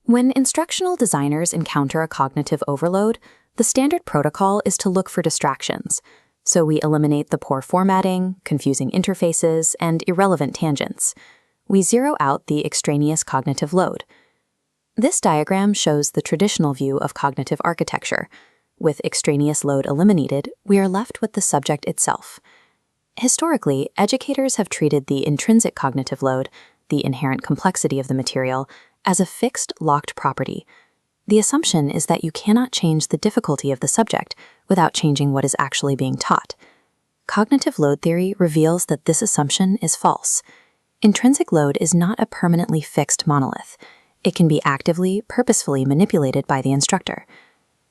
When instructional designers encounter a cognitive overload, the standard protocol is to look for distractions. So we eliminate the poor formatting, confusing interfaces, and irrelevant tangents. We zero out the extraneous cognitive load. This diagram shows the traditional view of cognitive architecture. With extraneous load eliminated, we are left with the subject itself. Historically, educators have treated the intrinsic cognitive load, the inherent complexity of the material, as a fixed, locked property. The assumption is that you cannot change the difficulty of the subject without changing what is actually being taught. Cognitive load theory reveals that this assumption is false. Intrinsic load is not a permanently fixed monolith. It can be actively, purposefully manipulated by the instructor.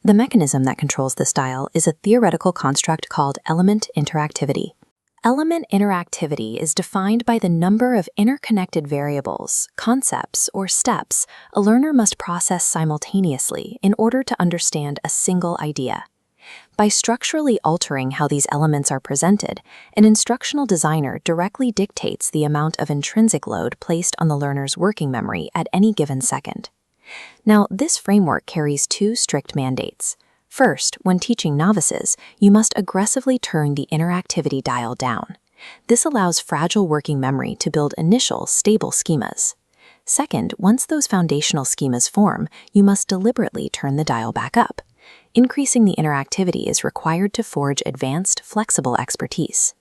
The mechanism that controls this style is a theoretical construct called element interactivity. Element interactivity is defined by the number of interconnected variables, concepts, or steps a learner must process simultaneously in order to understand a single idea. By structurally altering how these elements are presented, an instructional designer directly dictates the amount of intrinsic load placed on the learner's working memory at any given second. Now, this framework carries two strict mandates. First, when teaching novices, you must aggressively turn the interactivity dial down. This allows fragile working memory to build initial, stable schemas. Second, once those foundational schemas form, you must deliberately turn the dial back up. Increasing the interactivity is required to forge advanced, flexible expertise.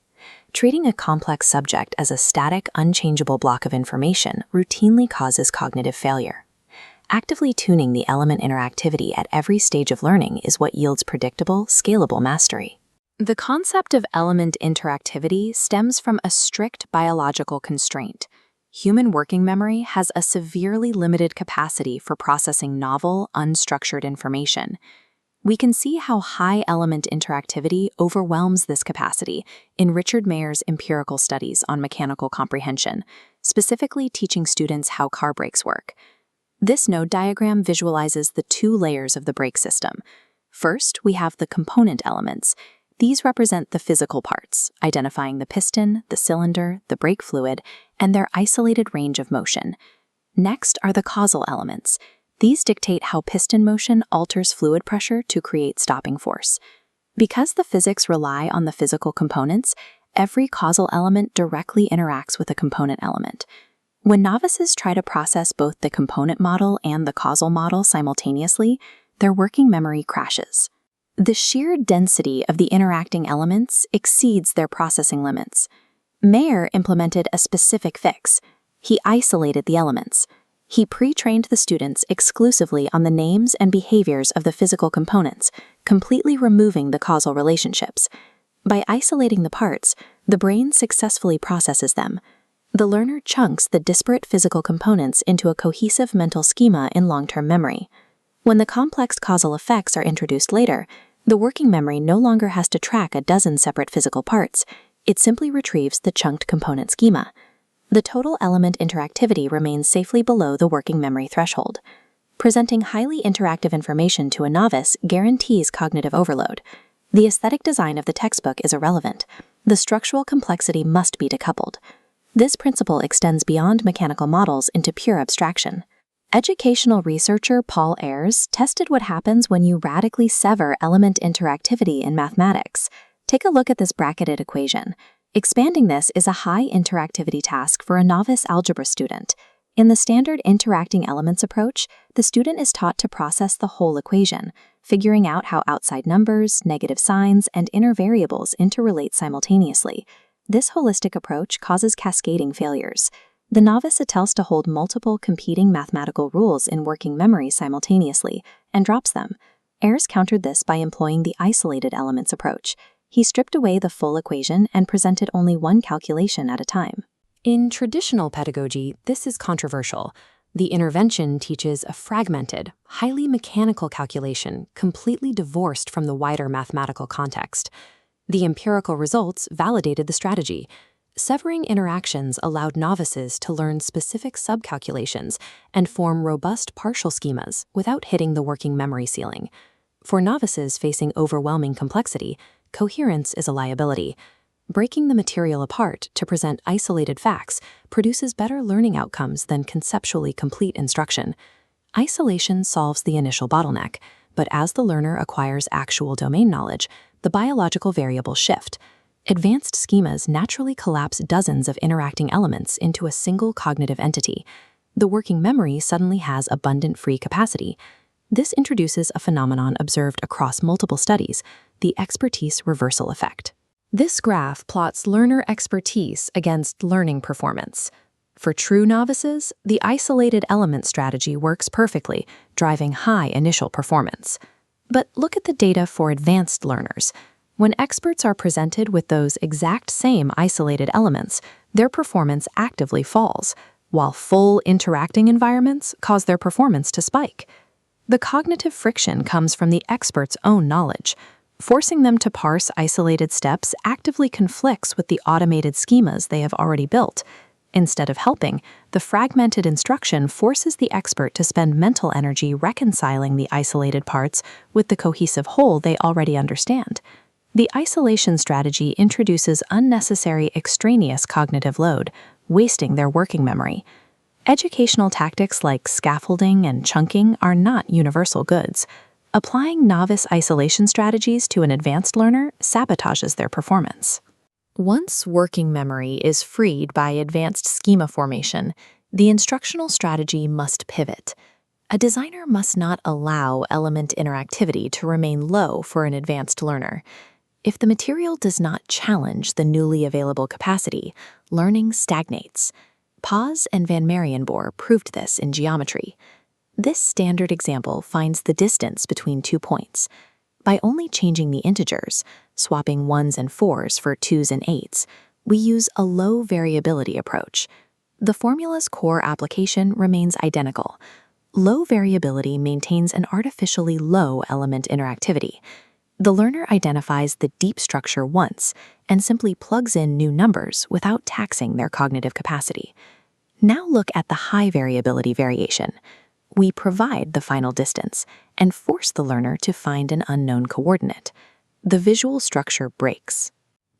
Treating a complex subject as a static, unchangeable block of information routinely causes cognitive failure. Actively tuning the element interactivity at every stage of learning is what yields predictable, scalable mastery. The concept of element interactivity stems from a strict biological constraint. Human working memory has a severely limited capacity for processing novel, unstructured information. We can see how high element interactivity overwhelms this capacity in Richard Mayer's empirical studies on mechanical comprehension, specifically teaching students how car brakes work. This node diagram visualizes the two layers of the brake system. First, we have the component elements. These represent the physical parts, identifying the piston, the cylinder, the brake fluid, and their isolated range of motion. Next are the causal elements. These dictate how piston motion alters fluid pressure to create stopping force. Because the physics rely on the physical components, every causal element directly interacts with a component element. When novices try to process both the component model and the causal model simultaneously, their working memory crashes. The sheer density of the interacting elements exceeds their processing limits. Mayer implemented a specific fix. He isolated the elements. He pre-trained the students exclusively on the names and behaviors of the physical components, completely removing the causal relationships. By isolating the parts, the brain successfully processes them. The learner chunks the disparate physical components into a cohesive mental schema in long-term memory. When the complex causal effects are introduced later, the working memory no longer has to track a dozen separate physical parts. It simply retrieves the chunked component schema. The total element interactivity remains safely below the working memory threshold. Presenting highly interactive information to a novice guarantees cognitive overload. The aesthetic design of the textbook is irrelevant. The structural complexity must be decoupled. This principle extends beyond mechanical models into pure abstraction. Educational researcher Paul Ayres tested what happens when you radically sever element interactivity in mathematics. Take a look at this bracketed equation. Expanding this is a high interactivity task for a novice algebra student. In the standard interacting elements approach, the student is taught to process the whole equation, figuring out how outside numbers, negative signs, and inner variables interrelate simultaneously. This holistic approach causes cascading failures. The novice attempts to hold multiple competing mathematical rules in working memory simultaneously and drops them. Ayres countered this by employing the isolated elements approach. He stripped away the full equation and presented only one calculation at a time. In traditional pedagogy, this is controversial. The intervention teaches a fragmented, highly mechanical calculation completely divorced from the wider mathematical context. The empirical results validated the strategy. Severing interactions allowed novices to learn specific subcalculations and form robust partial schemas without hitting the working memory ceiling. For novices facing overwhelming complexity, coherence is a liability. Breaking the material apart to present isolated facts produces better learning outcomes than conceptually complete instruction. Isolation solves the initial bottleneck, but as the learner acquires actual domain knowledge, the biological variables shift. Advanced schemas naturally collapse dozens of interacting elements into a single cognitive entity. The working memory suddenly has abundant free capacity. This introduces a phenomenon observed across multiple studies, the expertise reversal effect. This graph plots learner expertise against learning performance. For true novices, the isolated element strategy works perfectly, driving high initial performance. But look at the data for advanced learners. When experts are presented with those exact same isolated elements, their performance actively falls, while full interacting environments cause their performance to spike. The cognitive friction comes from the expert's own knowledge. Forcing them to parse isolated steps actively conflicts with the automated schemas they have already built. Instead of helping, the fragmented instruction forces the expert to spend mental energy reconciling the isolated parts with the cohesive whole they already understand. The isolation strategy introduces unnecessary extraneous cognitive load, wasting their working memory. Educational tactics like scaffolding and chunking are not universal goods. Applying novice isolation strategies to an advanced learner sabotages their performance. Once working memory is freed by advanced schema formation, the instructional strategy must pivot. A designer must not allow element interactivity to remain low for an advanced learner. If the material does not challenge the newly available capacity, learning stagnates. Paz and Van Marienboer proved this in geometry. This standard example finds the distance between 2 points. By only changing the integers, swapping 1s and 4s for 2s and 8s, we use a low variability approach. The formula's core application remains identical. Low variability maintains an artificially low element interactivity. The learner identifies the deep structure once and simply plugs in new numbers without taxing their cognitive capacity. Now look at the high variability variation. We provide the final distance and force the learner to find an unknown coordinate. The visual structure breaks.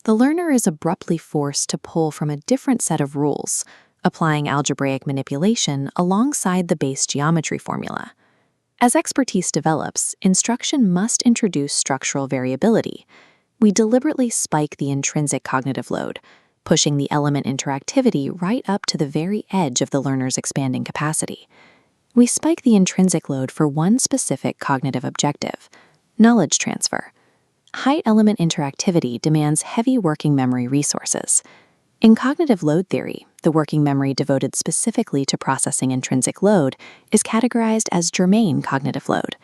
The learner is abruptly forced to pull from a different set of rules, applying algebraic manipulation alongside the base geometry formula. As expertise develops, instruction must introduce structural variability. We deliberately spike the intrinsic cognitive load, pushing the element interactivity right up to the very edge of the learner's expanding capacity. We spike the intrinsic load for one specific cognitive objective: knowledge transfer. High element interactivity demands heavy working memory resources. In cognitive load theory, the working memory devoted specifically to processing intrinsic load is categorized as germane cognitive load.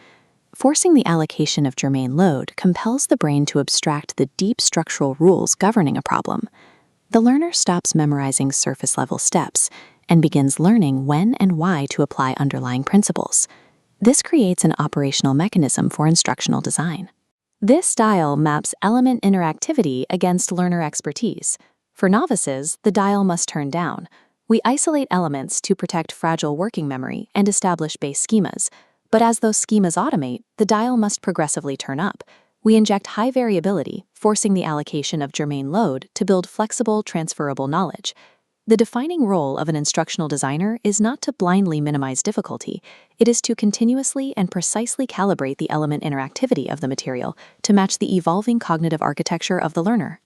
Forcing the allocation of germane load compels the brain to abstract the deep structural rules governing a problem. The learner stops memorizing surface-level steps and begins learning when and why to apply underlying principles. This creates an operational mechanism for instructional design. This style maps element interactivity against learner expertise. For novices, the dial must turn down. We isolate elements to protect fragile working memory and establish base schemas. But as those schemas automate, the dial must progressively turn up. We inject high variability, forcing the allocation of germane load to build flexible, transferable knowledge. The defining role of an instructional designer is not to blindly minimize difficulty. It is to continuously and precisely calibrate the element interactivity of the material to match the evolving cognitive architecture of the learner.